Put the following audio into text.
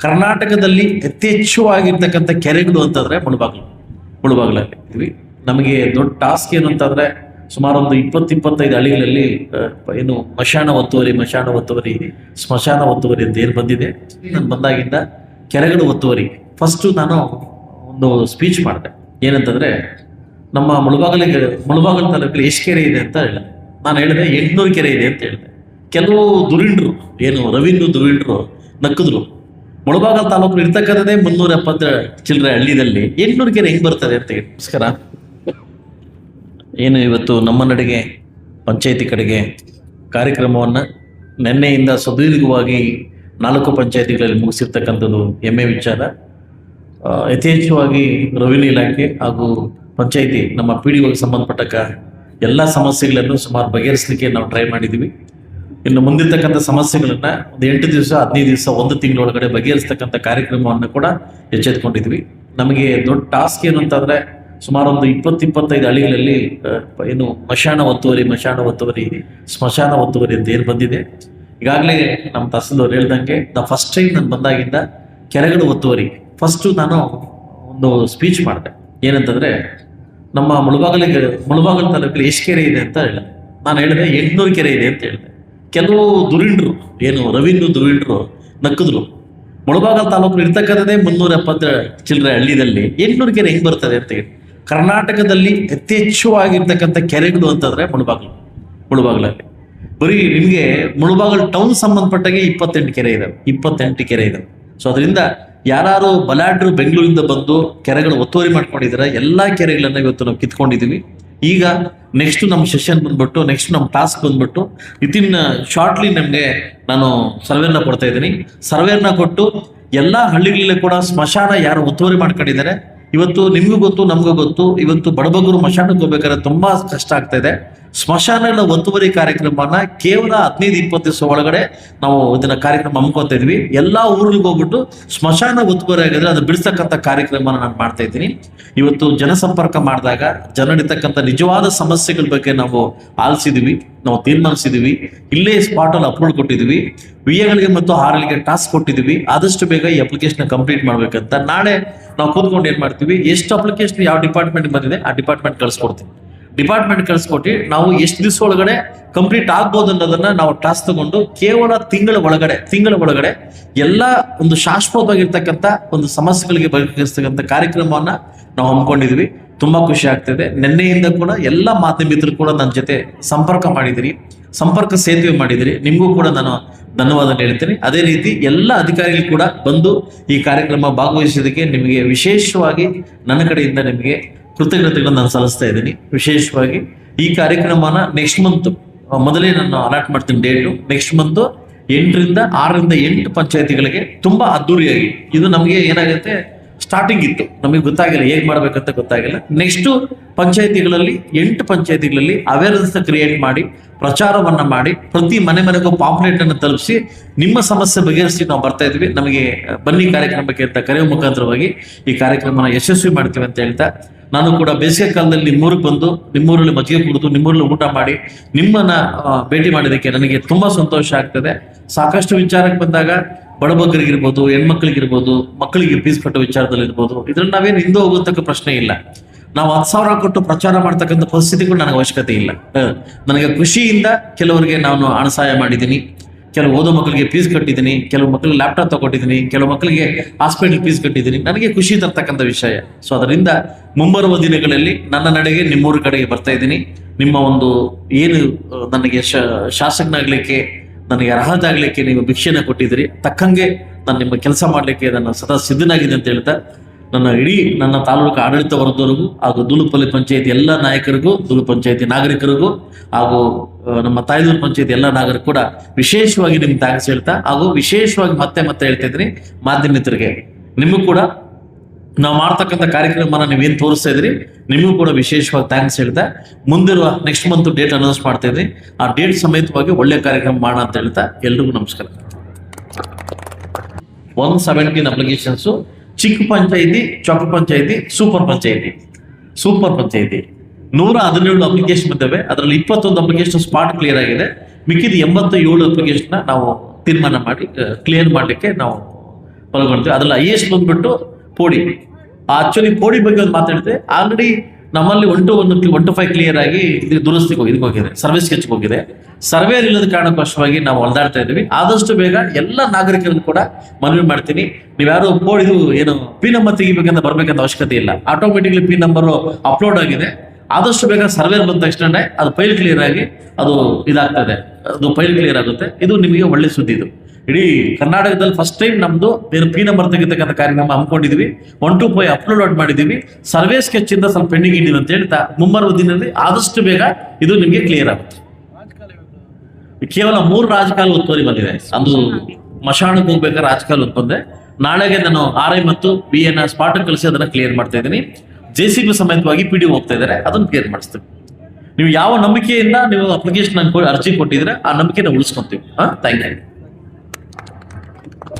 ಕರ್ನಾಟಕದಲ್ಲಿ ಅತಿ ಹೆಚ್ಚುವಾಗಿರ್ತಕ್ಕಂಥ ಕೆರೆಗಳು ಅಂತಂದ್ರೆ ಮುಳುಬಾಗಿಲಲ್ಲಿ ಇದ್ವಿ. ನಮಗೆ ದೊಡ್ಡ ಟಾಸ್ಕ್ ಏನು ಅಂತಂದ್ರೆ ಸುಮಾರು ಒಂದು 20-25 ಹಳ್ಳಿಗಳಲ್ಲಿ ಏನು ಮಶಾನ ಒತ್ತುವರಿ ಸ್ಮಶಾನ ಒತ್ತುವರಿ ಅಂತ ಏನು ಬಂದಿದೆ. ನಾನು ಬಂದಾಗಿಂದ ಕೆರೆಗಳು ಒತ್ತುವರಿ ಫಸ್ಟ್ ನಾನು ಒಂದು ಸ್ಪೀಚ್ ಮಾಡಿದೆ. ಏನಂತಂದ್ರೆ ನಮ್ಮ ಮುಳುಬಾಗಿಲು ತಾಲೂಕಲ್ಲಿ ಎಷ್ಟು ಕೆರೆ ಇದೆ ಅಂತ ಹೇಳಿದೆ. ನಾನು ಹೇಳಿದೆ 800 ಕೆರೆ ಇದೆ ಅಂತ ಹೇಳಿದೆ. ಕೆಲವು ದುರೀಂಡ್ರು ಏನು ದುರೀಂಡ್ರು ನಕ್ಕಿದ್ರು. ಮುಳುಬಾಗಿಲು ತಾಲೂಕು ಇರ್ತಕ್ಕಂಥದ್ದೇ 370 ಚಿಲ್ಲರೆ ಹಳ್ಳಿದಲ್ಲಿ 800 ಕೆರೆ ಹೆಂಗ್ ಬರ್ತದೆ ಅಂತ ಹೇಳಿ. ನಮಸ್ಕಾರ. ಏನು ಇವತ್ತು ನಮ್ಮ ನಡೆಗೆ ಪಂಚಾಯತಿ ಕಡೆಗೆ ಕಾರ್ಯಕ್ರಮವನ್ನು ನಿನ್ನೆಯಿಂದ ಸುದೀರ್ಘವಾಗಿ 4 ಪಂಚಾಯತಿಗಳಲ್ಲಿ ಮುಗಿಸಿರ್ತಕ್ಕಂಥದ್ದು ಹೆಮ್ಮೆ ವಿಚಾರ. ಯಥೇಚ್ಛವಾಗಿ ರೆವಿನ್ಯೂ ಇಲಾಖೆ ಹಾಗೂ ಪಂಚಾಯತಿ ನಮ್ಮ PDOಗೆ ಸಂಬಂಧಪಟ್ಟ ಎಲ್ಲ ಸಮಸ್ಯೆಗಳನ್ನು ಸುಮಾರು ಬಗೆಹರಿಸಲಿಕ್ಕೆ ನಾವು ಟ್ರೈ ಮಾಡಿದ್ದೀವಿ. ಇನ್ನು ಮುಂದಿರ್ತಕ್ಕಂಥ ಸಮಸ್ಯೆಗಳನ್ನ ಒಂದು 8 ದಿವಸ 15 ದಿವಸ 1 ತಿಂಗಳೊಳಗಡೆ ಬಗೆಹರಿಸ್ತಕ್ಕಂಥ ಕಾರ್ಯಕ್ರಮವನ್ನು ಕೂಡ ಎಚ್ಚೆತ್ಕೊಂಡಿದ್ವಿ. ನಮಗೆ ದೊಡ್ಡ ಟಾಸ್ಕ್ ಏನು ಅಂತಂದ್ರೆ ಸುಮಾರು ಒಂದು 20-25 ಹಳ್ಳಿಗಳಲ್ಲಿ ಏನು ಮಶಾನ ಒತ್ತುವರಿ ಸ್ಮಶಾನ ಒತ್ತುವರಿ ಅಂತ ಏನು ಬಂದಿದೆ. ಈಗಾಗಲೇ ನಮ್ಮ ತಹಸೀಲ್ದಾರ್ ಹೇಳ್ದಂಗೆ ಫಸ್ಟ್ ಟೈಮ್ ನಾನು ಬಂದಾಗಿಂದ ಕೆರೆಗಳು ಒತ್ತುವರಿ ಫಸ್ಟ್ ನಾನು ಒಂದು ಸ್ಪೀಚ್ ಮಾಡಿದೆ. ಏನಂತಂದ್ರೆ ನಮ್ಮ ಮುಳುಬಾಗಿಲು ತಾಲೂಕಲ್ಲಿ ಎಷ್ಟು ಕೆರೆ ಇದೆ ಅಂತ ಹೇಳಿದೆ. ನಾನು ಹೇಳಿದೆ 800 ಕೆರೆ ಇದೆ ಅಂತ ಹೇಳಿದೆ. ಕೆಲವು ದುರೀಂಡ್ರು ಏನು ದುರೀಂಡ್ರು ನಕ್ಕಿದ್ರು. ಮುಳುಬಾಗಿಲು ತಾಲೂಕು ಇರ್ತಕ್ಕಂಥದ್ದೇ 370 ಚಿಲ್ಲರೆ ಹಳ್ಳಿದಲ್ಲಿ 800 ಕೆರೆ ಹೆಂಗ್ ಬರ್ತದೆ ಅಂತ ಹೇಳಿ. ಕರ್ನಾಟಕದಲ್ಲಿ ಅತಿ ಹೆಚ್ಚುವಾಗಿರ್ತಕ್ಕಂಥ ಕೆರೆಗಳು ಅಂತಂದ್ರೆ ಮುಳುಬಾಗಿಲಲ್ಲಿ ಬರೀ ನಿಮಗೆ ಮುಳುಬಾಗಿಲು ಟೌನ್ ಸಂಬಂಧಪಟ್ಟಾಗೆ 28 ಕೆರೆ ಇದಾವೆ. ಸೊ ಅದರಿಂದ ಯಾರು ಬಲಾಢ್ಯರು ಬೆಂಗಳೂರಿಂದ ಬಂದು ಕೆರೆಗಳು ಒತ್ತುವರಿ ಮಾಡ್ಕೊಂಡಿದ್ದಾರೆ ಎಲ್ಲಾ ಕೆರೆಗಳನ್ನ ಇವತ್ತು ನಾವು ಕಿತ್ಕೊಂಡಿದೀವಿ. ಈಗ ನೆಕ್ಸ್ಟ್ ನಮ್ಮ ಸೆಷನ್ ಬಂದ್ಬಿಟ್ಟು ನೆಕ್ಸ್ಟ್ ನಮ್ಮ ಟಾಸ್ಕ್ ಬಂದ್ಬಿಟ್ಟು ವಿತಿನ್ ಶಾರ್ಟ್ಲಿ ನಮಗೆ ನಾನು ಸರ್ವೇನ ಕೊಡ್ತಾ ಇದ್ದೀನಿ. ಸರ್ವೇನ ಕೊಟ್ಟು ಎಲ್ಲಾ ಹಳ್ಳಿಗಳಲ್ಲಿ ಕೂಡ ಸ್ಮಶಾನ ಯಾರು ಒತ್ತುವರಿ ಮಾಡ್ಕೊಂಡಿದ್ದಾರೆ ಇವತ್ತು ನಿಮ್ಗೂ ಗೊತ್ತು ನಮಗೂ ಗೊತ್ತು. ಇವತ್ತು ಬಡಬಗರು ಸ್ಮಶಾನಕ್ಕೆ ಹೋಗ್ಬೇಕಾದ್ರೆ ತುಂಬಾ ಕಷ್ಟ ಆಗ್ತಾ ಇದೆ. ಸ್ಮಶಾನಗಳ ಒತ್ತುವರಿ ಕಾರ್ಯಕ್ರಮನ ಕೇವಲ 15-20 ದಿವಸ ಒಳಗಡೆ ನಾವು ಇದನ್ನ ಕಾರ್ಯಕ್ರಮ ಹಮ್ಮಿಕೊತಾ ಇದ್ವಿ. ಎಲ್ಲಾ ಊರಿಗೆ ಹೋಗ್ಬಿಟ್ಟು ಸ್ಮಶಾನ ಒತ್ತುವರಿ ಆಗಿದ್ರೆ ಅದು ಬಿಡಿಸ್ತಕ್ಕಂಥ ಕಾರ್ಯಕ್ರಮನ ನಾನು ಮಾಡ್ತಾ ಇದ್ದೀನಿ. ಇವತ್ತು ಜನಸಂಪರ್ಕ ಮಾಡಿದಾಗ ಜನರಿರ್ತಕ್ಕಂಥ ನಿಜವಾದ ಸಮಸ್ಯೆಗಳ ಬಗ್ಗೆ ನಾವು ಆಲಿಸಿದ್ವಿ, ನಾವು ತೀರ್ಮಾನಿಸಿದ್ವಿ. ಇಲ್ಲೇ ಸ್ಪಾಟ್ ಅಲ್ಲಿ ಅಪ್ಲೋಡ್ ಕೊಟ್ಟಿದ್ವಿ. ವಿಎಗಳಿಗೆ ಮತ್ತು ಆರ್ಎಲ್ಗೆ ಟಾಸ್ಕ್ ಕೊಟ್ಟಿದ್ವಿ. ಆದಷ್ಟು ಬೇಗ ಈ ಅಪ್ಲಿಕೇಶನ್ ಕಂಪ್ಲೀಟ್ ಮಾಡ್ಬೇಕಂತ. ನಾಳೆ ನಾವು ಕೂತ್ಕೊಂಡು ಏನ್ ಮಾಡ್ತೀವಿ, ಎಷ್ಟು ಅಪ್ಲಿಕೇಶನ್ ಯಾವ ಡಿಪಾರ್ಟ್ಮೆಂಟ್ ಬಂದಿದೆ ಆ ಡಿಪಾರ್ಟ್ಮೆಂಟ್ ಕಳಿಸ್ಕೊಟ್ಟು ನಾವು ಎಷ್ಟು ದಿವಸ ಒಳಗಡೆ ಕಂಪ್ಲೀಟ್ ಆಗ್ಬೋದು ಅನ್ನೋದನ್ನ ನಾವು ಟಾಸ್ಕ್ ತಗೊಂಡು ಕೇವಲ ತಿಂಗಳ ಒಳಗಡೆ ಎಲ್ಲ ಒಂದು ಶಾಶ್ವತವಾಗಿರ್ತಕ್ಕಂಥ ಒಂದು ಸಮಸ್ಯೆಗಳಿಗೆ ಬಗೆಹರಿಸ್ತಕ್ಕಂಥ ಕಾರ್ಯಕ್ರಮವನ್ನ ನಾವು ಹಮ್ಮಿಕೊಂಡಿದ್ವಿ. ತುಂಬಾ ಖುಷಿ ಆಗ್ತಿದೆ. ನಿನ್ನೆಯಿಂದ ಕೂಡ ಎಲ್ಲ ಮಾಧ್ಯಮಿಕರು ಕೂಡ ನನ್ನ ಜೊತೆ ಸಂಪರ್ಕ ಸೇತುವೆ ಮಾಡಿದಿರಿ. ನಿಮಗೂ ಕೂಡ ನಾನು ಧನ್ಯವಾದ ಹೇಳ್ತೀನಿ. ಅದೇ ರೀತಿ ಎಲ್ಲ ಅಧಿಕಾರಿಗಳು ಕೂಡ ಬಂದು ಈ ಕಾರ್ಯಕ್ರಮ ಭಾಗವಹಿಸೋದಕ್ಕೆ ನಿಮಗೆ ವಿಶೇಷವಾಗಿ ನನ್ನ ಕಡೆಯಿಂದ ನಿಮಗೆ ಕೃತಜ್ಞತೆಗಳನ್ನು ನಾನು ಸಲ್ಲಿಸ್ತಾ ಇದ್ದೀನಿ. ವಿಶೇಷವಾಗಿ ಈ ಕಾರ್ಯಕ್ರಮನ ನೆಕ್ಸ್ಟ್ ಮಂತ್ ಮೊದಲೇ ನಾನು ಅಲಾಟ್ ಮಾಡ್ತೀನಿ ಡೇಟು. ನೆಕ್ಸ್ಟ್ ಮಂತ್ 8 ಪಂಚಾಯತಿಗಳಿಗೆ ತುಂಬಾ ಅದ್ದೂರಿಯಾಗಿ ಇದು ನಮಗೆ ಏನಾಗುತ್ತೆ ಸ್ಟಾರ್ಟಿಂಗ್ ಇತ್ತು, ನಮಗೆ ಗೊತ್ತಾಗಿಲ್ಲ ಹೇಗ್ ಮಾಡ್ಬೇಕಂತ ಗೊತ್ತಾಗಿಲ್ಲ. ನೆಕ್ಸ್ಟ್ ಪಂಚಾಯತಿಗಳಲ್ಲಿ 8 ಪಂಚಾಯತಿಗಳಲ್ಲಿ ಅವೇರ್ನೆಸ್ ಕ್ರಿಯೇಟ್ ಮಾಡಿ ಪ್ರಚಾರವನ್ನ ಮಾಡಿ ಪ್ರತಿ ಮನೆಗೂ ಪಾಂಪ್ಲೆಟ್ ಅನ್ನು ತಲುಪಿಸಿ ನಿಮ್ಮ ಸಮಸ್ಯೆ ಬಗೆಹರಿಸಿ ನಾವು ಬರ್ತಾ ಇದ್ವಿ. ನಮಗೆ ಬನ್ನಿ ಕಾರ್ಯಕ್ರಮಕ್ಕೆ ಅಂತ ಕರೆಯುವ ಮುಖಾಂತರವಾಗಿ ಈ ಕಾರ್ಯಕ್ರಮನ ಯಶಸ್ವಿ ಮಾಡ್ತೀವಿ ಅಂತ ಹೇಳ್ತಾ, ನಾನು ಕೂಡ ಬೇಸಿಗೆ ಕಾಲದಲ್ಲಿ ನಿಮ್ಮೂರಿಗೆ ಬಂದು ನಿಮ್ಮೂರಲ್ಲಿ ಮಜ್ಜಿಗೆ ಕುಡಿದು ನಿಮ್ಮೂರಲ್ಲಿ ಊಟ ಮಾಡಿ ನಿಮ್ಮನ್ನ ಭೇಟಿ ಮಾಡೋದಕ್ಕೆ ನನಗೆ ತುಂಬಾ ಸಂತೋಷ ಆಗ್ತದೆ. ಸಾಕಷ್ಟು ವಿಚಾರಕ್ಕೆ ಬಂದಾಗ ಬಡಬಗ್ಗರಿಗಿರ್ಬೋದು, ಹೆಣ್ಮಕ್ಳಿಗಿರ್ಬೋದು, ಮಕ್ಕಳಿಗೆ ಫೀಸ್ ಕಟ್ಟೋ ವಿಚಾರದಲ್ಲಿ ಇರ್ಬೋದು, ಇದ್ರಲ್ಲಿ ನಾವೇನು ಹಿಂದೆ ಹೋಗೋತಕ್ಕ ಪ್ರಶ್ನೆ ಇಲ್ಲ. ನಾವು 10,000 ಕೊಟ್ಟು ಪ್ರಚಾರ ಮಾಡ್ತಕ್ಕಂಥ ಪರಿಸ್ಥಿತಿಗಳು ನನಗೆ ಅವಶ್ಯಕತೆ ಇಲ್ಲ. ನನಗೆ ಖುಷಿಯಿಂದ ಕೆಲವರಿಗೆ ನಾನು ಹಣ ಸಹಾಯ ಮಾಡಿದ್ದೀನಿ, ಕೆಲವು ಓದೋ ಮಕ್ಕಳಿಗೆ ಫೀಸ್ ಕಟ್ಟಿದ್ದೀನಿ, ಕೆಲವು ಮಕ್ಕಳಿಗೆ ಲ್ಯಾಪ್ಟಾಪ್ ತಗೊಟ್ಟಿದ್ದೀನಿ, ಕೆಲವು ಮಕ್ಕಳಿಗೆ ಹಾಸ್ಪಿಟಲ್ ಫೀಸ್ ಕಟ್ಟಿದ್ದೀನಿ. ನನಗೆ ಖುಷಿ ತರ್ತಕ್ಕಂಥ ವಿಷಯ. ಸೊ ಅದರಿಂದ ಮುಂಬರುವ ದಿನಗಳಲ್ಲಿ ನನ್ನ ನಡೆಗೆ ನಿಮ್ಮೂರ ಕಡೆಗೆ ಬರ್ತಾ ಇದ್ದೀನಿ. ನಿಮ್ಮ ಒಂದು ಏನು ನನಗೆ ಶಾಸಕನಾಗ್ಲಿಕ್ಕೆ ನನಗೆ ಅರ್ಹತೆ ಆಗ್ಲಿಕ್ಕೆ ನೀವು ಭಿಕ್ಷೆನ ಕೊಟ್ಟಿದ್ದೀರಿ, ತಕ್ಕಂಗೆ ನಾನು ನಿಮ್ಮ ಕೆಲಸ ಮಾಡ್ಲಿಕ್ಕೆ ನಾನು ಸದಾ ಸಿದ್ಧನಾಗಿದೆ ಅಂತ ಹೇಳ್ತಾ ನನ್ನ ತಾಲೂಕು ಆಡಳಿತ ವರ್ಗದವರೆಗೂ ಹಾಗೂ ದೂಲುಪಲ್ಲಿ ಪಂಚಾಯತಿ ಎಲ್ಲ ನಾಯಕರಿಗೂ, ದೂಲು ಪಂಚಾಯತಿ ನಾಗರಿಕರಿಗೂ ಹಾಗೂ ನಮ್ಮ ತಾಯ್ದೂರು ಪಂಚಾಯತಿ ಎಲ್ಲ ನಾಗರಿಕರು ಕೂಡ ವಿಶೇಷವಾಗಿ ನಿಮ್ಗೆ ಥ್ಯಾಂಕ್ಸ್ ಹೇಳ್ತಾ, ಹಾಗೂ ವಿಶೇಷವಾಗಿ ಮತ್ತೆ ಹೇಳ್ತಾ ಇದ್ದೀನಿ ಮಾಧ್ಯಮಿತರಿಗೆ, ನಿಮಗೂ ಕೂಡ ನಾವು ಮಾಡ್ತಕ್ಕಂಥ ಕಾರ್ಯಕ್ರಮನ ನೀವೇನು ತೋರಿಸ್ತಾ ಇದ್ರಿ ನಿಮಗೂ ಕೂಡ ವಿಶೇಷವಾಗಿ ಥ್ಯಾಂಕ್ಸ್ ಹೇಳ್ತಾ, ಮುಂದಿರುವ ನೆಕ್ಸ್ಟ್ ಮಂತ್ ಡೇಟ್ ಅನೌನ್ಸ್ ಮಾಡ್ತಾ ಇದ್ರಿ. ಆ ಡೇಟ್ ಸಮೇತವಾಗಿ ಒಳ್ಳೆ ಕಾರ್ಯಕ್ರಮ ಮಾಡೋಣ ಅಂತ ಹೇಳ್ತಾ ಎಲ್ರಿಗೂ ನಮಸ್ಕಾರ. 117 ಅಪ್ಲಿಕೇಶನ್ಸು, ಚಿಕ್ಕ ಪಂಚಾಯಿತಿ, ಚೊಕ್ಕ ಪಂಚಾಯಿತಿ, ಸೂಪರ್ ಪಂಚಾಯಿತಿ 117 ಅಪ್ಲಿಕೇಶನ್ ಇದ್ದಾವೆ. ಅದರಲ್ಲಿ 21 ಅಪ್ಲಿಕೇಶನ್ ಸ್ಪಾಟ್ ಕ್ಲಿಯರ್ ಆಗಿದೆ. ಮಿಕ್ಕಿದ 87 ಅಪ್ಲಿಕೇಶನ್ ನಾವು ತೀರ್ಮಾನ ಮಾಡಿ ಕ್ಲಿಯರ್ ಮಾಡಲಿಕ್ಕೆ ನಾವು ಪಾಲ್ಗೊಳ್ತೀವಿ. ಅದ್ರಲ್ಲಿ ಹೈಯೆಸ್ಟ್ ಬಂದ್ಬಿಟ್ಟು ಪೋಡಿ. ಆಕ್ಚುಲಿ ಪೋಡಿ ಬಗ್ಗೆ ಒಂದು ಮಾತಾಡಿದೆ. ಆಲ್ರೆಡಿ ನಮ್ಮಲ್ಲಿ 1 to 5 ಕ್ಲಿಯರ್ ಆಗಿ ಇದು ದುರಸ್ತಿಗೆ ಹೋಗಿದೆ, ಸರ್ವಿಸ್ ಸ್ಕೆಚ್ಗೆ ಹೋಗಿದೆ. ಸರ್ವೆ ಇಲ್ಲದ ಕಾರಣಕ್ಕೋಸ್ಕರವಾಗಿ ನಾವು ಹೊಲ್ದಾಡ್ತಾ ಇದ್ದೀವಿ. ಆದಷ್ಟು ಬೇಗ ಎಲ್ಲ ನಾಗರಿಕರನ್ನು ಕೂಡ ಮನವಿ ಮಾಡ್ತೀನಿ, ನೀವ್ಯಾರು ಇದು ಏನು ಪಿ ನಂಬರ್ ತೆಗಿಬೇಕಂತ ಬರ್ಬೇಕಂತ ಅವಶ್ಯಕತೆ ಇಲ್ಲ. ಆಟೋಮೆಟಿಕ್ಲಿ ಪಿ ನಂಬರ್ ಅಪ್ಲೋಡ್ ಆಗಿದೆ. ಆದಷ್ಟು ಬೇಗ ಸರ್ವೆ ಬಂದ ತಕ್ಷಣ ಅದು ಫೈಲ್ ಕ್ಲಿಯರ್ ಆಗಿ ಅದು ಇದಾಗ್ತದೆ, ಅದು ಫೈಲ್ ಕ್ಲಿಯರ್ ಆಗುತ್ತೆ. ಇದು ನಿಮಗೆ ಒಳ್ಳೆ ಸುದ್ದಿ. ಇದು ಇಡೀ ಕರ್ನಾಟಕದಲ್ಲಿ ಫಸ್ಟ್ ಟೈಮ್ ನಮ್ದು ಏನು ಪಿ ನಂಬರ್ ತೆಗಿತಕ್ಕಂಥ ಕಾರ್ಯಕ್ರಮ ಹಮ್ಮಿಕೊಂಡಿದ್ವಿ. 1 to 5 ಅಪ್ಲೋಡ್ ಮಾಡಿದೀವಿ. ಸರ್ವೆ ಸ್ಕೆಚ್ ಇಂದ ಸ್ವಲ್ಪ ಪೆಂಡಿಂಗ್ ಇದ್ದೀವಿ ಅಂತ ಹೇಳ್ತಾ ಮುಂಬರುವ ದಿನದಲ್ಲಿ ಆದಷ್ಟು ಬೇಗ ಇದು ನಿಮಗೆ ಕ್ಲಿಯರ್ ಆಗುತ್ತೆ. ಕೇವಲ 3 ರಾಜಕಾಲ ಒತ್ತುವರಿ ಬಂದಿದೆ. ಅದು ಮಶಾಣಕ್ಕೆ ಹೋಗ್ಬೇಕಾದ್ರೆ ರಾಜಕಾಲ ಒತ್ತುಂದೆ. ನಾಳೆಗೆ ನಾನು RI ಮತ್ತು BN ಸ್ಪಾಟ್ ಕಳಿಸಿ ಅದನ್ನ ಕ್ಲಿಯರ್ ಮಾಡ್ತಾ ಇದ್ದೀನಿ. JCB ಸಮೇತವಾಗಿ PD ಹೋಗ್ತಾ ಇದ್ದಾರೆ, ಅದನ್ನು ಕ್ಲಿಯರ್ ಮಾಡಿಸ್ತೀವಿ. ನೀವು ಯಾವ ನಂಬಿಕೆಯಿಂದ ನೀವು ಅಪ್ಲಿಕೇಶನ್ ಅರ್ಜಿ ಕೊಟ್ಟಿದ್ರೆ ಆ ನಂಬಿಕೆನ ಉಳಿಸ್ಕೊಂತೀವಿ. Thank you.